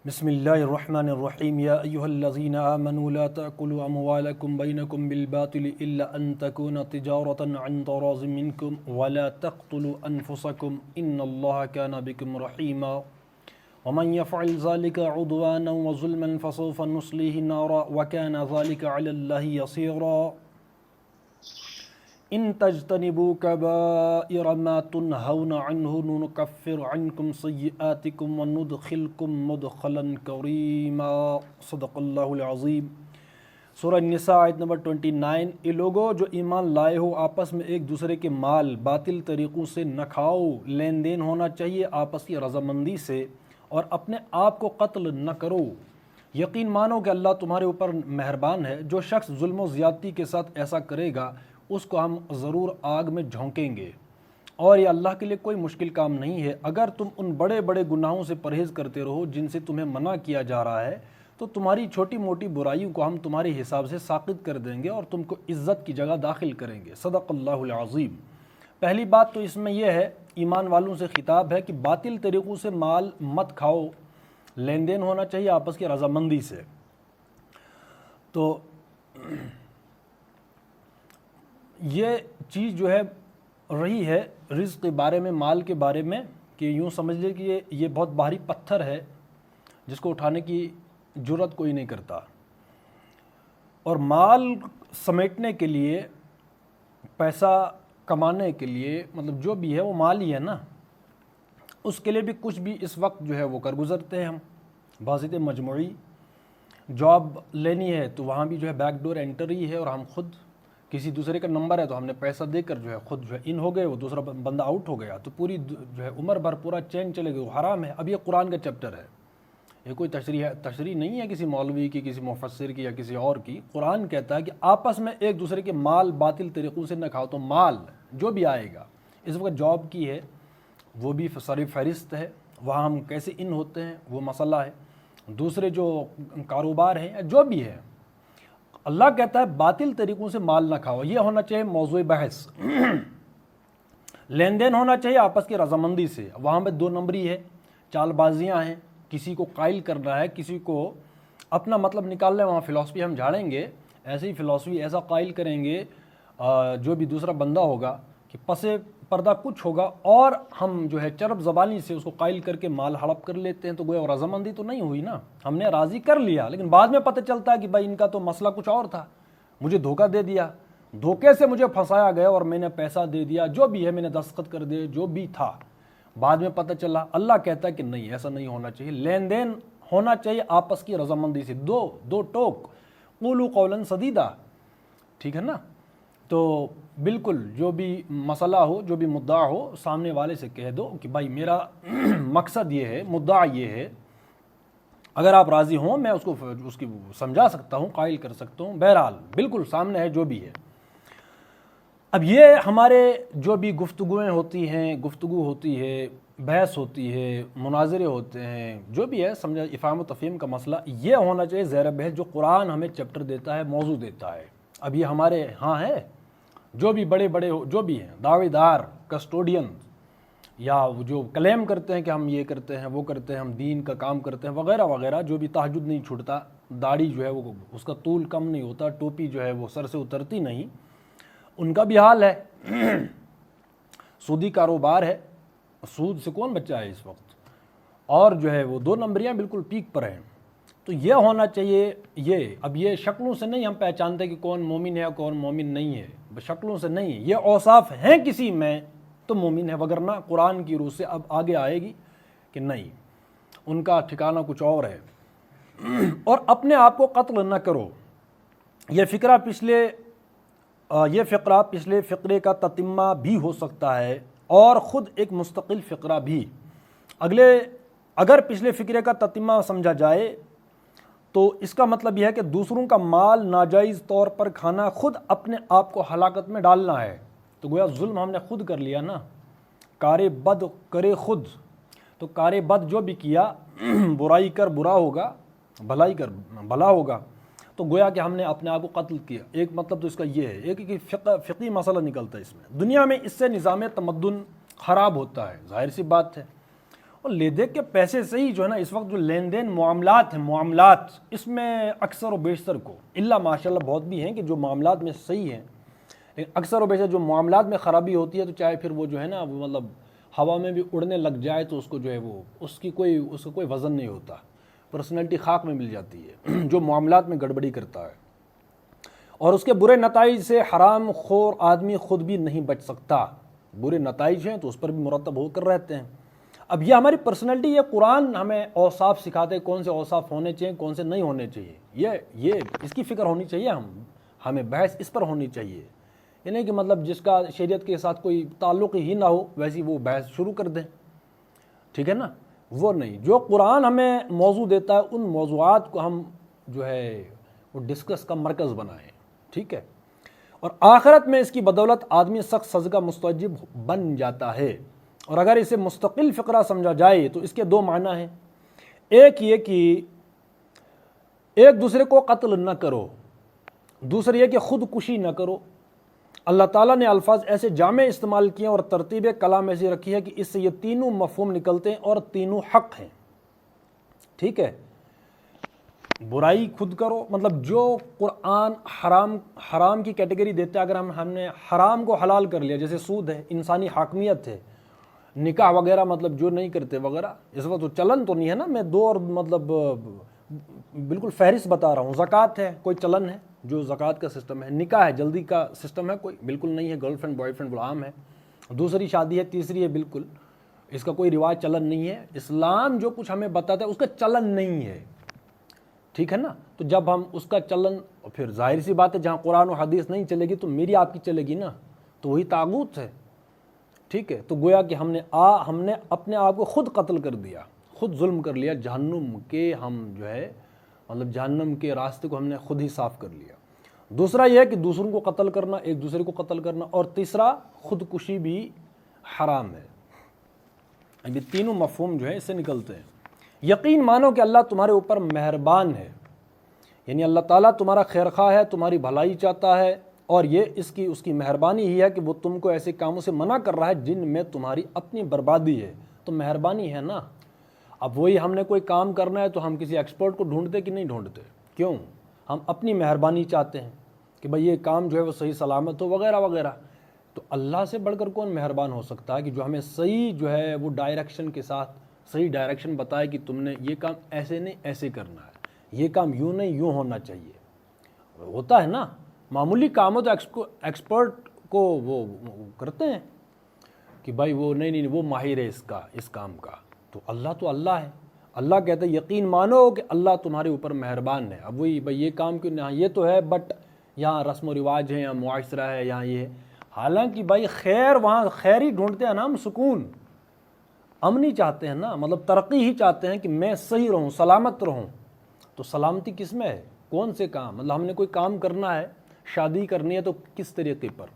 بسم اللہ الرحمن الرحیم یا ایہا الذین آمنوا لا تأکلوا اموالکم بینکم بالباطل الا ان تکون تجارتا عن تراض منکم ولا تقتلوا انفسکم ان اللہ کان بکم رحیما ومن يفعل ذلك عدوانا وظلما فسوف نصليه نارا وكان ذلك على الله يسيرا ان تجتنبوا كبائر ما تنهون عنه نكفر عنكم سيئاتكم وندخلكم مدخلا كريما صدق اللہ العظیم۔ سورہ النساء آیت نمبر 29۔ اے لوگو جو ایمان لائے ہو، آپس میں ایک دوسرے کے مال باطل طریقوں سے نہ کھاؤ، لین دین ہونا چاہیے آپس کی رضامندی سے، اور اپنے آپ کو قتل نہ کرو۔ یقین مانو کہ اللہ تمہارے اوپر مہربان ہے۔ جو شخص ظلم و زیادتی کے ساتھ ایسا کرے گا اس کو ہم ضرور آگ میں جھونکیں گے، اور یہ اللہ کے لیے کوئی مشکل کام نہیں ہے۔ اگر تم ان بڑے بڑے گناہوں سے پرہیز کرتے رہو جن سے تمہیں منع کیا جا رہا ہے تو تمہاری چھوٹی موٹی برائیوں کو ہم تمہارے حساب سے ساقط کر دیں گے اور تم کو عزت کی جگہ داخل کریں گے۔ صدق اللہ العظیم۔ پہلی بات تو اس میں یہ ہے، ایمان والوں سے خطاب ہے کہ باطل طریقوں سے مال مت کھاؤ، لین دین ہونا چاہیے آپس کی رضامندی سے۔ تو یہ چیز جو ہے رہی ہے رزق کے بارے میں، مال کے بارے میں، کہ یوں سمجھ لے کہ یہ بہت بھاری پتھر ہے جس کو اٹھانے کی جرت کوئی نہیں کرتا، اور مال سمیٹنے کے لیے، پیسہ کمانے کے لیے، مطلب جو بھی ہے وہ مال ہی ہے نا، اس کے لیے بھی کچھ بھی اس وقت جو ہے وہ کر گزرتے ہیں ہم۔ بحثیت مجموعی جاب لینی ہے تو وہاں بھی جو ہے بیک ڈور انٹر ہی ہے، اور ہم خود کسی دوسرے کا نمبر ہے تو ہم نے پیسہ دے کر جو ہے خود جو ہے ان ہو گئے، وہ دوسرا بندہ آؤٹ ہو گیا، تو پوری جو ہے عمر بھر پورا چین چلے گئے، وہ حرام ہے۔ اب یہ قرآن کا چیپٹر ہے، یہ کوئی تشریح نہیں ہے کسی مولوی کی، کسی مفسر کی یا کسی اور کی۔ قرآن کہتا ہے کہ آپس میں ایک دوسرے کے مال باطل طریقوں سے نہ کھاؤ۔ تو مال جو بھی آئے گا، اس وقت جاب کی ہے وہ بھی سر فہرست ہے، وہاں ہم کیسے ان ہوتے ہیں وہ مسئلہ ہے۔ دوسرے جو کاروبار ہیں یا جو بھی ہے، اللہ کہتا ہے باطل طریقوں سے مال نہ کھاؤ، یہ ہونا چاہیے موضوع بحث۔ لین دین ہونا چاہیے آپس کی رضامندی سے، وہاں پہ دو نمبری ہے، چال بازیاں ہیں، کسی کو قائل کرنا ہے، کسی کو اپنا مطلب نکالنا ہے، وہاں فلسفی ہم جھاڑیں گے، ایسے ہی فلسفی ایسا قائل کریں گے جو بھی دوسرا بندہ ہوگا کہ پس پردہ کچھ ہوگا، اور ہم جو ہے چرب زبانی سے اس کو قائل کر کے مال ہڑپ کر لیتے ہیں، تو گویا رضامندی تو نہیں ہوئی نا، ہم نے راضی کر لیا، لیکن بعد میں پتہ چلتا ہے کہ بھائی ان کا تو مسئلہ کچھ اور تھا، مجھے دھوکہ دے دیا، دھوکے سے مجھے پھنسایا گیا اور میں نے پیسہ دے دیا، جو بھی ہے میں نے دستخط کر دیے، جو بھی تھا بعد میں پتہ چلا۔ اللہ کہتا ہے کہ نہیں، ایسا نہیں ہونا چاہیے، لین دین ہونا چاہیے آپس کی رضامندی سے، دو ٹوک، قولوا قولا سدیدا، ٹھیک ہے نا۔ تو بالکل جو بھی مسئلہ ہو، جو بھی مدعا ہو، سامنے والے سے کہہ دو کہ بھائی میرا مقصد یہ ہے، مدعا یہ ہے، اگر آپ راضی ہوں میں اس کی سمجھا سکتا ہوں، قائل کر سکتا ہوں، بہرحال بالکل سامنے ہے جو بھی ہے۔ اب یہ ہمارے جو بھی گفتگویں ہوتی ہیں، گفتگو ہوتی ہے، بحث ہوتی ہے، مناظرے ہوتے ہیں، جو بھی ہے سمجھا، افہام و تفہیم کا مسئلہ یہ ہونا چاہیے زیر بحث، جو قرآن ہمیں چیپٹر دیتا ہے، موضوع دیتا ہے۔ اب یہ ہمارے ہاں ہے، جو بھی بڑے بڑے جو بھی ہیں دعوے دار، کسٹوڈین، یا جو کلیم کرتے ہیں کہ ہم یہ کرتے ہیں، وہ کرتے ہیں، ہم دین کا کام کرتے ہیں وغیرہ وغیرہ، جو بھی تہجد نہیں چھوٹتا، داڑھی جو ہے وہ اس کا طول کم نہیں ہوتا، ٹوپی جو ہے وہ سر سے اترتی نہیں، ان کا بھی حال ہے۔ سودی کاروبار ہے، سود سے کون بچا ہے اس وقت، اور جو ہے وہ دو نمبریاں بالکل پیک پر ہیں۔ تو یہ ہونا چاہیے، یہ اب یہ شکلوں سے نہیں ہم پہچانتے کہ کون مومن ہے اور کون مومن نہیں ہے، شکلوں سے نہیں، یہ اوصاف ہیں کسی میں تو مومن ہے، وگرنہ قرآن کی روح سے اب آگے آئے گی کہ نہیں، ان کا ٹھکانہ کچھ اور ہے۔ اور اپنے آپ کو قتل نہ کرو، یہ فقرہ پچھلے فقرے کا تتمہ بھی ہو سکتا ہے اور خود ایک مستقل فقرہ بھی۔ اگر پچھلے فقرے کا تتمہ سمجھا جائے تو اس کا مطلب یہ ہے کہ دوسروں کا مال ناجائز طور پر کھانا خود اپنے آپ کو ہلاکت میں ڈالنا ہے، تو گویا ظلم ہم نے خود کر لیا نا، کار بد کرے خود، تو کار بد جو بھی کیا، برائی کر برا ہوگا، بھلائی کر بھلا ہوگا، تو گویا کہ ہم نے اپنے آپ کو قتل کیا۔ ایک مطلب تو اس کا یہ ہے، ایک کہ فقہی مسئلہ نکلتا ہے اس میں، دنیا میں اس سے نظام تمدن خراب ہوتا ہے، ظاہر سی بات ہے، اور لے دے کے پیسے سے ہی جو ہے نا اس وقت جو لین دین معاملات ہیں، معاملات اس میں اکثر و بیشتر کو اللہ ماشاء اللہ بہت بھی ہیں کہ جو معاملات میں صحیح ہیں، لیکن اکثر و بیشتر جو معاملات میں خرابی ہوتی ہے تو چاہے پھر وہ جو ہے نا وہ مطلب ہوا میں بھی اڑنے لگ جائے تو اس کو جو ہے وہ اس کا کوئی وزن نہیں ہوتا، پرسنالٹی خاک میں مل جاتی ہے جو معاملات میں گڑبڑی کرتا ہے، اور اس کے برے نتائج سے حرام خور آدمی خود بھی نہیں بچ سکتا۔ برے نتائج ہیں تو اس پر بھی مرتب ہو کر رہتے ہیں۔ اب یہ ہماری پرسنالٹی، یہ قرآن ہمیں اوصاف سکھاتے ہیں کون سے اوصاف ہونے چاہیے کون سے نہیں ہونے چاہیے، یہ اس کی فکر ہونی چاہیے، ہمیں بحث اس پر ہونی چاہیے، یہ نہیں کہ مطلب جس کا شریعت کے ساتھ کوئی تعلق ہی نہ ہو ویسی وہ بحث شروع کر دیں، ٹھیک ہے نا، وہ نہیں۔ جو قرآن ہمیں موضوع دیتا ہے ان موضوعات کو ہم جو ہے وہ ڈسکس کا مرکز بنائیں، ٹھیک ہے، اور آخرت میں اس کی بدولت آدمی سخت سزا کا مستوجب بن جاتا ہے۔ اور اگر اسے مستقل فقرہ سمجھا جائے تو اس کے دو معنی ہیں، ایک یہ کہ ایک دوسرے کو قتل نہ کرو، دوسرے یہ کہ خودکشی نہ کرو۔ اللہ تعالیٰ نے الفاظ ایسے جامع استعمال کیے اور ترتیب کلام ایسی رکھی ہے کہ اس سے یہ تینوں مفہوم نکلتے ہیں اور تینوں حق ہیں، ٹھیک ہے۔ برائی خود کرو، مطلب جو قرآن حرام کی کیٹیگری دیتا ہے، اگر ہم نے حرام کو حلال کر لیا، جیسے سود ہے، انسانی حاکمیت ہے، نکاح وغیرہ مطلب جو نہیں کرتے وغیرہ، اس وقت تو چلن تو نہیں ہے نا، میں دو اور مطلب بالکل فہرست بتا رہا ہوں۔ زکوٰۃ ہے، کوئی چلن ہے جو زکوٰۃ کا سسٹم ہے، نکاح ہے جلدی کا سسٹم ہے، کوئی بالکل نہیں ہے، گرل فرینڈ بوائے فرینڈ عام ہے، دوسری شادی ہے، تیسری ہے، بالکل اس کا کوئی رواج چلن نہیں ہے۔ اسلام جو کچھ ہمیں بتاتا ہے اس کا چلن نہیں ہے، ٹھیک ہے نا۔ تو جب ہم اس کا چلن، پھر ظاہر سی بات ہے جہاں قرآن و حدیث نہیں چلے گی تو میری آپ کی چلے گی نا، تو وہی طاغوت ہے، ٹھیک ہے۔ تو گویا کہ ہم نے اپنے آپ کو خود قتل کر دیا، خود ظلم کر لیا، جہنم کے ہم جو ہے مطلب جہنم کے راستے کو ہم نے خود ہی صاف کر لیا۔ دوسرا یہ ہے کہ دوسروں کو قتل کرنا، ایک دوسرے کو قتل کرنا، اور تیسرا خودکشی بھی حرام ہے۔ اب یہ تینوں مفہوم جو ہے اس سے نکلتے ہیں۔ یقین مانو کہ اللہ تمہارے اوپر مہربان ہے، یعنی اللہ تعالیٰ تمہارا خیر خواہ ہے، تمہاری بھلائی چاہتا ہے، اور یہ اس کی مہربانی ہی ہے کہ وہ تم کو ایسے کاموں سے منع کر رہا ہے جن میں تمہاری اپنی بربادی ہے، تو مہربانی ہے نا۔ اب وہی ہم نے کوئی کام کرنا ہے تو ہم کسی ایکسپرٹ کو ڈھونڈتے کہ نہیں ڈھونڈتے، کیوں؟ ہم اپنی مہربانی چاہتے ہیں کہ بھئی یہ کام جو ہے وہ صحیح سلامت ہو وغیرہ وغیرہ۔ تو اللہ سے بڑھ کر کون مہربان ہو سکتا ہے کہ جو ہمیں صحیح جو ہے وہ ڈائریکشن کے ساتھ صحیح ڈائریکشن بتائے کہ تم نے یہ کام ایسے نہیں ایسے کرنا ہے، یہ کام یوں نہیں یوں ہونا چاہیے۔ ہوتا ہے نا، معمولی کام ہو تو ایکسپرٹ کو وہ کرتے ہیں کہ بھائی وہ نہیں وہ ماہر ہے اس کام کا۔ تو اللہ ہے، اللہ کہتا ہے یقین مانو کہ اللہ تمہارے اوپر مہربان ہے۔ اب وہی بھائی یہ کام کیوں نہیں، یہ تو ہے بٹ یہاں رسم و رواج ہے، یہاں معاشرہ ہے، یہاں یہ ہے، حالانکہ بھائی خیر وہاں خیر ہی ڈھونڈتے ہیں نا، ہم سکون امن ہی چاہتے ہیں نا، مطلب ترقی ہی چاہتے ہیں کہ میں صحیح رہوں، سلامت رہوں۔ تو سلامتی کس میں ہے؟ کون سے کام، مطلب ہم نے کوئی کام کرنا ہے، شادی کرنی ہے تو کس طریقے پر؟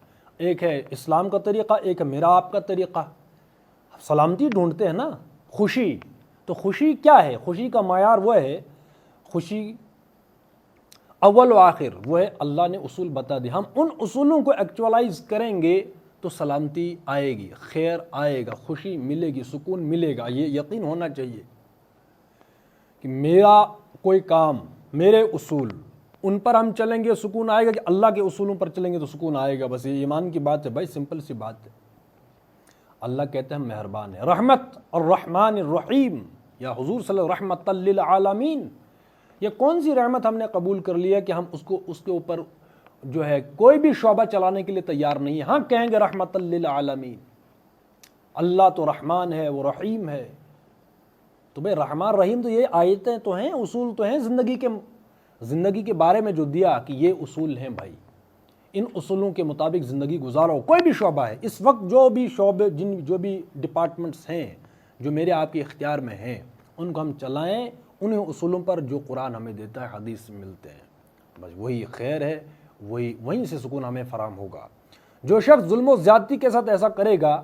ایک ہے اسلام کا طریقہ، ایک ہے میرا آپ کا طریقہ۔ سلامتی ڈھونڈتے ہیں نا، خوشی، تو خوشی کیا ہے؟ خوشی کا معیار وہ ہے، خوشی اول و آخر وہ ہے اللہ نے اصول بتا دی، ہم ان اصولوں کو ایکچولائز کریں گے تو سلامتی آئے گی، خیر آئے گا، خوشی ملے گی، سکون ملے گا۔ یہ یقین ہونا چاہیے کہ میرا کوئی کام، میرے اصول، ان پر ہم چلیں گے سکون آئے گا، کہ اللہ کے اصولوں پر چلیں گے تو سکون آئے گا۔ بس یہ ایمان کی بات ہے بھائی، سمپل سی بات ہے۔ اللہ کہتے ہیں مہربان ہے، رحمت الرحمن الرحیم، یا حضور صلی اللہ رحمت للعالمین۔ یہ کون سی رحمت ہم نے قبول کر لیا کہ ہم اس کے اوپر جو ہے کوئی بھی شعبہ چلانے کے لیے تیار نہیں ہے؟ ہاں کہیں گے رحمت للعالمین، اللہ تو رحمان ہے، وہ رحیم ہے۔ تو بھئی رحمان رحیم تو یہ آیتیں تو ہیں، اصول تو ہیں زندگی کے بارے میں جو دیا کہ یہ اصول ہیں بھائی، ان اصولوں کے مطابق زندگی گزارو۔ کوئی بھی شعبہ ہے اس وقت، جو بھی شعبے جو بھی ڈپارٹمنٹس ہیں جو میرے آپ کے اختیار میں ہیں، ان کو ہم چلائیں انہیں اصولوں پر جو قرآن ہمیں دیتا ہے، حدیث سے ملتے ہیں، بس وہی خیر ہے، وہیں سے سکون ہمیں فراہم ہوگا۔ جو شخص ظلم و زیادتی کے ساتھ ایسا کرے گا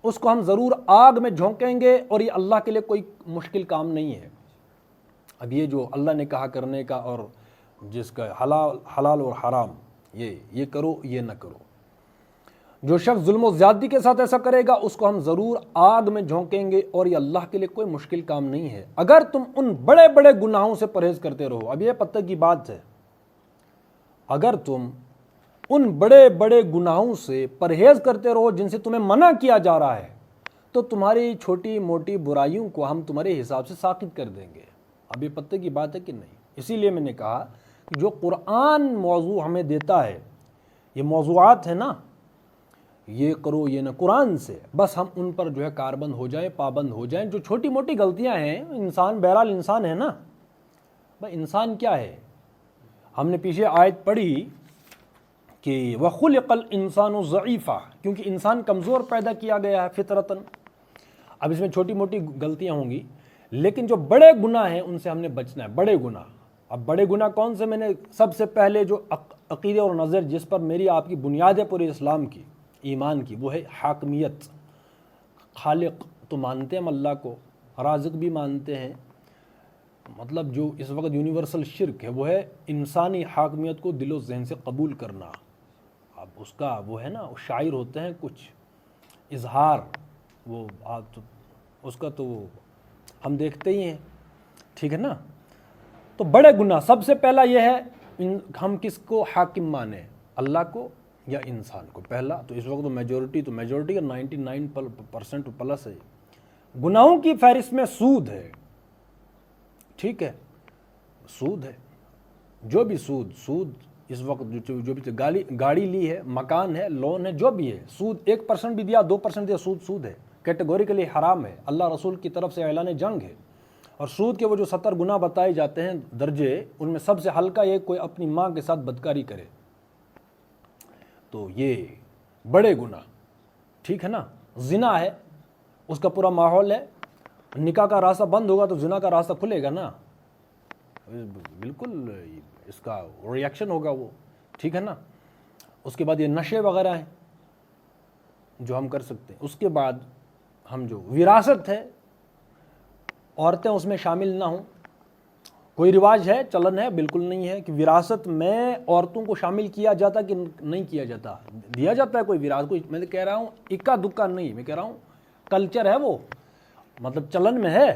اس کو ہم ضرور آگ میں جھونکیں گے، اور یہ اللہ کے لیے کوئی مشکل کام نہیں ہے۔ اب یہ جو اللہ نے کہا کرنے کا، اور جس کا حلال اور حرام، یہ کرو یہ نہ کرو، جو شخص ظلم و زیادتی کے ساتھ ایسا کرے گا اس کو ہم ضرور آگ میں جھونکیں گے، اور یہ اللہ کے لیے کوئی مشکل کام نہیں ہے اگر تم ان بڑے بڑے گناہوں سے پرہیز کرتے رہو۔ اب یہ پتہ کی بات ہے، اگر تم ان بڑے بڑے گناہوں سے پرہیز کرتے رہو جن سے تمہیں منع کیا جا رہا ہے، تو تمہاری چھوٹی موٹی برائیوں کو ہم تمہارے حساب سے ساقط کر دیں گے۔ اب یہ پتہ کی بات ہے کہ نہیں؟ اسی لیے میں نے کہا کہ جو قرآن موضوع ہمیں دیتا ہے، یہ موضوعات ہیں نا، یہ کرو یہ نہ، قرآن سے بس ہم ان پر جو ہے کاربند ہو جائیں، پابند ہو جائیں۔ جو چھوٹی موٹی غلطیاں ہیں، انسان بہرحال انسان ہے نا، بھائی انسان کیا ہے؟ ہم نے پیچھے آیت پڑھی کہ وَخُلِقَ الْإِنسَانُ ضَعِيفًا، کیونکہ انسان کمزور پیدا کیا گیا ہے فطرتاً۔ اب اس میں چھوٹی موٹی غلطیاں ہوں گی، لیکن جو بڑے گناہ ہیں ان سے ہم نے بچنا ہے، بڑے گناہ۔ اب بڑے گناہ کون سے؟ میں نے سب سے پہلے جو عقیدے اور نظر جس پر میری آپ کی بنیاد ہے پورے اسلام کی، ایمان کی، وہ ہے حاکمیت۔ خالق تو مانتے ہیں ہم اللہ کو، رازق بھی مانتے ہیں، مطلب جو اس وقت یونیورسل شرک ہے وہ ہے انسانی حاکمیت کو دل و ذہن سے قبول کرنا۔ اب اس کا وہ ہے نا، شاعر ہوتے ہیں کچھ اظہار، وہ اس کا تو ہم دیکھتے ہی ہیں، ٹھیک ہے نا۔ تو بڑے گناہ سب سے پہلا یہ ہے، ہم کس کو حاکم مانیں، اللہ کو یا انسان کو؟ پہلا تو اس وقت میجورٹی کا 99% پلس ہے۔ گناہوں کی فہرست میں سود ہے، ٹھیک ہے، سود ہے، جو بھی سود اس وقت جو بھی گاڑی لی ہے، مکان ہے، لون ہے، جو بھی ہے، سود 1% بھی دیا، 2% دیا، سود ہے، کیٹیگوریکلی حرام ہے، اللہ رسول کی طرف سے اعلان جنگ ہے۔ اور سود کے وہ جو 70 گناہ بتائے جاتے ہیں درجے، ان میں سب سے ہلکا یہ کوئی اپنی ماں کے ساتھ بدکاری کرے، تو یہ بڑے گناہ، ٹھیک ہے نا۔ زنا ہے، اس کا پورا ماحول ہے، نکاح کا راستہ بند ہوگا تو زنا کا راستہ کھلے گا نا، بالکل اس کا ریاکشن ہوگا وہ، ٹھیک ہے نا۔ اس کے بعد یہ نشے وغیرہ ہیں جو ہم کر سکتے ہیں۔ اس کے بعد ہم جو وراثت ہے، عورتیں اس میں شامل نہ ہوں، کوئی رواج ہے، چلن ہے، بالکل نہیں ہے کہ وراثت میں عورتوں کو شامل کیا جاتا کہ نہیں کیا جاتا، دیا جاتا ہے کوئی وراثت، کوئی میں کہہ رہا ہوں اکا دکا نہیں، میں کہہ رہا ہوں کلچر ہے، وہ مطلب چلن میں ہے،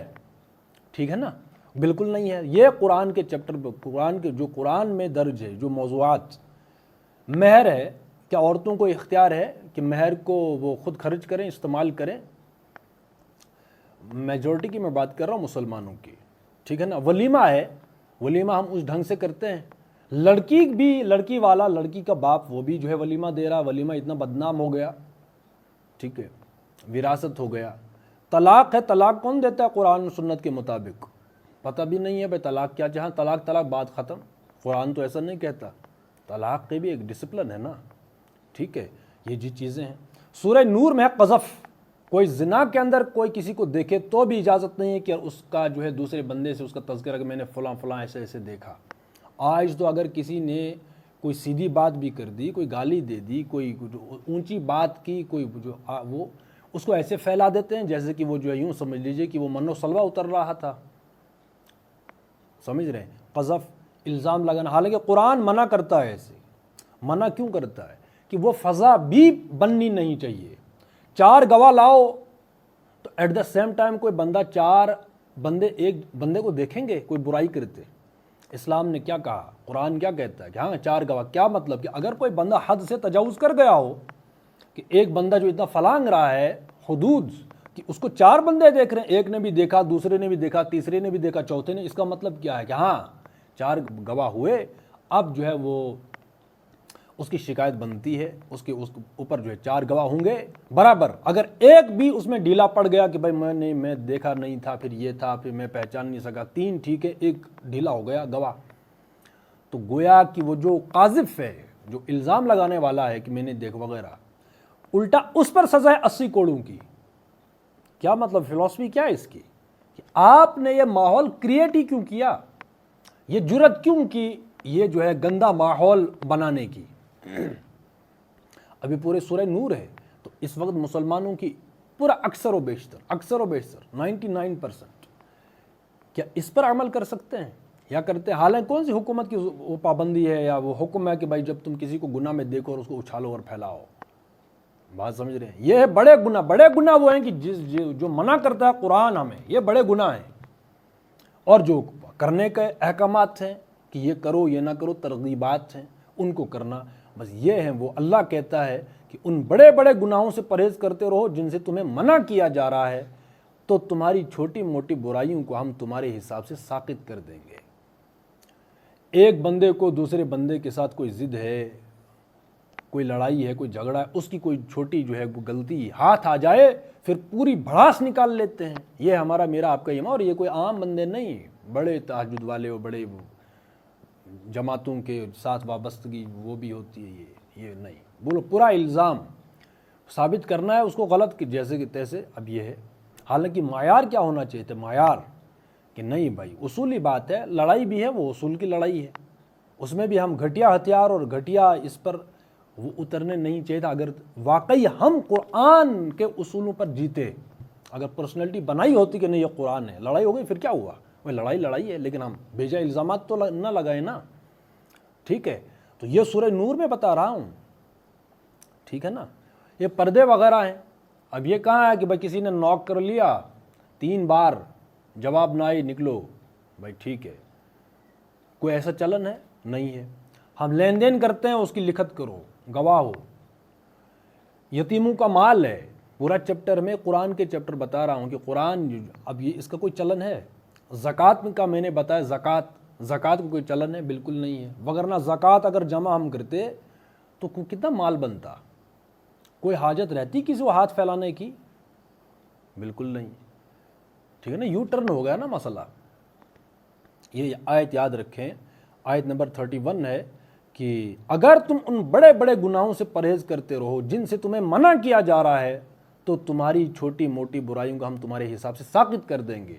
ٹھیک ہے نا، بالکل نہیں ہے۔ یہ قرآن کے چیپٹر پہ، قرآن میں درج ہے جو موضوعات، مہر ہے، کیا عورتوں کو اختیار ہے کہ مہر کو وہ خود خرچ کریں، استعمال کریں؟ میجورٹی کی میں بات کر رہا ہوں، مسلمانوں کی، ٹھیک ہے نا۔ ولیمہ ہے، ولیمہ ہم اس ڈھنگ سے کرتے ہیں، لڑکی والا، لڑکی کا باپ وہ بھی جو ہے ولیمہ دے رہا، ولیمہ اتنا بدنام ہو گیا، ٹھیک ہے، وراثت ہو گیا۔ طلاق ہے، طلاق کون دیتا ہے قرآن و سنت کے مطابق؟ پتہ بھی نہیں ہے بھائی طلاق کیا، جہاں طلاق بات ختم، قرآن تو ایسا نہیں کہتا، طلاق کے بھی ایک ڈسپلن ہے نا، ٹھیک ہے، یہ جی چیزیں ہیں۔ سورہ نور میں ہے قذف، کوئی زنا کے اندر کوئی کسی کو دیکھے تو بھی اجازت نہیں ہے کہ اس کا جو ہے دوسرے بندے سے اس کا تذکرہ کہ میں نے فلاں ایسے دیکھا۔ آج تو اگر کسی نے کوئی سیدھی بات بھی کر دی، کوئی گالی دے دی، کوئی اونچی بات کی، کوئی جو وہ اس کو ایسے پھیلا دیتے ہیں جیسے کہ وہ جو ہے یوں سمجھ لیجئے کہ وہ من و سلوہ اتر رہا تھا، سمجھ رہے ہیں؟ قذف، الزام لگانا، حالانکہ قرآن منع کرتا ہے، ایسے منع کیوں کرتا ہے کہ وہ فضا بھی بننی نہیں چاہیے۔ 4 گواہ لاؤ تو ایٹ دا سیم ٹائم کوئی بندہ 4 بندے ایک بندے کو دیکھیں گے کوئی برائی کرتے، اسلام نے کیا کہا، قرآن کیا کہتا ہے کہ ہاں 4 گواہ، کیا مطلب کہ اگر کوئی بندہ حد سے تجاوز کر گیا ہو کہ ایک بندہ جو اتنا فلانگ رہا ہے حدود کہ اس کو 4 بندے دیکھ رہے ہیں، ایک نے بھی دیکھا، دوسرے نے بھی دیکھا، تیسرے نے بھی دیکھا، چوتھے نے، اس کا مطلب کیا ہے کہ ہاں 4 گواہ ہوئے، اب جو ہے وہ اس کی شکایت بنتی ہے، اس کے اوپر جو ہے 4 گواہ ہوں گے برابر۔ اگر ایک بھی اس میں ڈھیلا پڑ گیا کہ بھائی میں دیکھا نہیں تھا، پھر یہ تھا، پھر میں پہچان نہیں سکا، 3 ٹھیک ہے، ایک ڈھیلا ہو گیا گواہ، تو گویا کہ وہ جو قاذف ہے، جو الزام لگانے والا ہے کہ میں نے دیکھ وغیرہ، الٹا اس پر سزا ہے 80 کوڑوں کی۔ کیا مطلب، فلسفی کیا ہے اس کی کہ آپ نے یہ ماحول کریٹ ہی کیوں کیا، یہ جرت کیوں کی یہ جو ہے گندا ماحول بنانے کی؟ ابھی پورے سورہ نور ہے، تو اس وقت مسلمانوں کی پورا اکثر و بیشتر 99% کیا اس پر عمل کر سکتے ہیں یا کرتے ہیں؟ حالانکہ کون سی حکومت کی وہ پابندی ہے یا وہ حکم ہے کہ بھائی جب تم کسی کو گناہ میں دیکھو اور اس کو اچھالو اور پھیلاؤ، بات سمجھ رہے ہیں؟ یہ ہے بڑے گناہ وہ ہیں کہ جو منع کرتا ہے قرآن ہمیں، یہ بڑے گناہ ہیں، اور جو کرنے کے احکامات ہیں کہ یہ کرو یہ نہ کرو، ترغیبات ہیں ان کو کرنا، بس یہ ہیں وہ۔ اللہ کہتا ہے کہ ان بڑے گناہوں سے پرہیز کرتے رہو جن سے تمہیں منع کیا جا رہا ہے، تو تمہاری چھوٹی موٹی برائیوں کو ہم تمہارے حساب سے ساقط کر دیں گے۔ ایک بندے کو دوسرے بندے کے ساتھ کوئی ضد ہے، کوئی لڑائی ہے، کوئی جھگڑا ہے، اس کی کوئی چھوٹی جو ہے وہ غلطی ہاتھ آ جائے، پھر پوری بھڑاس نکال لیتے ہیں، یہ ہمارا میرا آپ کا ایمان۔ اور یہ کوئی عام بندے نہیں، بڑے تہجد والے اور بڑے جماعتوں کے ساتھ وابستگی وہ بھی ہوتی ہے، یہ نہیں، بولو پورا الزام ثابت کرنا ہے اس کو غلط کہ جیسے کہ تیسے۔ اب یہ ہے، حالانکہ معیار کیا ہونا چاہیے تھا؟ معیار کہ نہیں بھائی اصولی بات ہے، لڑائی بھی ہے وہ اصول کی لڑائی ہے، اس میں بھی ہم گھٹیا ہتھیار اور گھٹیا اس پر وہ اترنے نہیں چاہیے تھا۔ اگر واقعی ہم قرآن کے اصولوں پر جیتے، اگر پرسنالٹی بنائی ہوتی کہ نہیں یہ قرآن ہے، لڑائی ہو گئی، پھر کیا ہوا؟ وہ لڑائی ہے، لیکن ہم بھیجا الزامات تو نہ لگائے نا، ٹھیک ہے؟ تو یہ سورہ نور میں بتا رہا ہوں، ٹھیک ہے نا؟ یہ پردے وغیرہ ہیں۔ اب یہ کہاں ہے کہ بھائی کسی نے نوک کر لیا 3 بار جواب نہ آئی، نکلو بھائی، ٹھیک ہے، کوئی ایسا چلن ہے؟ نہیں ہے۔ ہم لین دین کرتے ہیں، اس کی لکھت کرو، گواہ ہو۔ یتیموں کا مال ہے، پورا چیپٹر میں قرآن کے چیپٹر بتا رہا ہوں کہ قرآن اب یہ اس کا کوئی چلن ہے؟ زکوٰۃ کا میں نے بتایا، زکوٰۃ کا کوئی چلن ہے؟ بالکل نہیں ہے، وگرنہ زکوٰۃ اگر جمع ہم کرتے تو کتنا مال بنتا؟ کوئی حاجت رہتی کسی کو ہاتھ پھیلانے کی؟ بالکل نہیں، ٹھیک ہے نا؟ یو ٹرن ہو گیا نا مسئلہ۔ یہ آیت یاد رکھیں، آیت نمبر 31 ہے کہ اگر تم ان بڑے گناہوں سے پرہیز کرتے رہو جن سے تمہیں منع کیا جا رہا ہے، تو تمہاری چھوٹی موٹی برائیوں کو ہم تمہارے حساب سے ساقط کر دیں گے۔